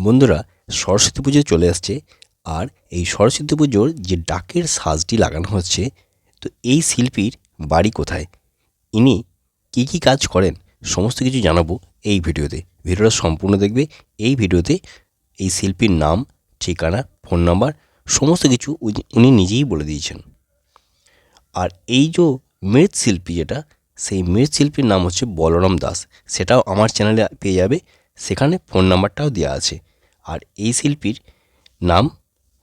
বন্ধুরা, সরস্বতী পুজো চলে আসছে। আর এই সরস্বতী পুজোর যে ডাকের সাজটি লাগানো হচ্ছে, তো এই শিল্পীর বাড়ি কোথায়, ইনি কী কী কাজ করেন, সমস্ত কিছু জানাবো এই ভিডিওতে। ভিডিওটা সম্পূর্ণ দেখবে। এই ভিডিওতে এই শিল্পীর নাম, ঠিকানা, ফোন নাম্বার সমস্ত কিছু উনি নিজেই বলে দিয়েছেন। আর এই যে মৃৎশিল্পী যেটা, সেই মৃৎশিল্পীর নাম হচ্ছে বলরাম দাস। সেটাও আমার চ্যানেলে পেয়ে যাবে, সেখানে ফোন নাম্বারটাও দেওয়া আছে। আর এই শিল্পীর নাম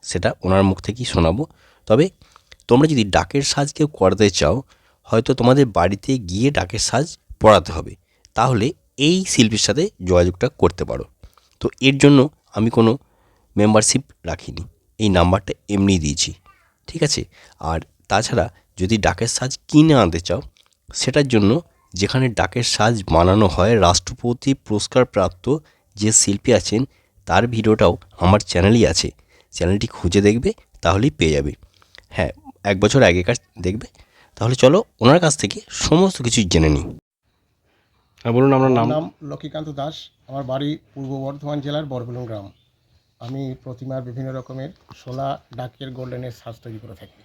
সেটা ওনার মুখ থেকেই শোনাবো। তবে তোমরা যদি ডাকের সাজ কেউ করাতে চাও, হয়তো তোমাদের বাড়িতে গিয়ে ডাকের সাজ পড়াতে হবে, তাহলে এই শিল্পীর সাথে যোগাযোগটা করতে পারো। তো এর জন্য আমি কোনো মেম্বারশিপ রাখিনি, এই নাম্বারটা এমনি দিয়েছি, ঠিক আছে। আর তাছাড়া যদি ডাকের সাজ কিনে আনতে চাও, সেটার জন্য যেখানে ডাকের সাজ বানানো হয় রাষ্ট্রপতি পুরস্কার প্রাপ্ত যে শিল্পী আছেন, তার ভিডিওটাও আমার চ্যানেলেই আছে। চ্যানেলটি খুঁজে দেখবে, তাহলেই পেয়ে যাবে। হ্যাঁ, 1 বছর আগেকার দেখবে। তাহলে চলো ওনার কাছ থেকে সমস্ত কিছু জেনে নিই। হ্যাঁ বলুন, আপনার আমার নাম। নাম লক্ষ্মীকান্ত দাস। আমার বাড়ি পূর্ব বর্ধমান জেলার বরগুনা গ্রাম। আমি প্রতিমার বিভিন্ন রকমের শোলা, ডাকের, গোল্ডেনের সাজ তৈরি করে থাকি।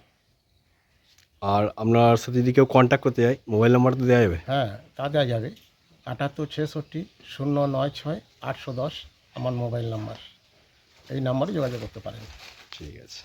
আর আপনার সাথে যদি কেউ কন্ট্যাক্ট করতে চায়, মোবাইল নাম্বার তো দেওয়া যাবে? হ্যাঁ, তা দেওয়া যাবে। 78 66 096 810 আমার মোবাইল নাম্বার। এই নাম্বারে যোগাযোগ করতে পারেন। ঠিক আছে।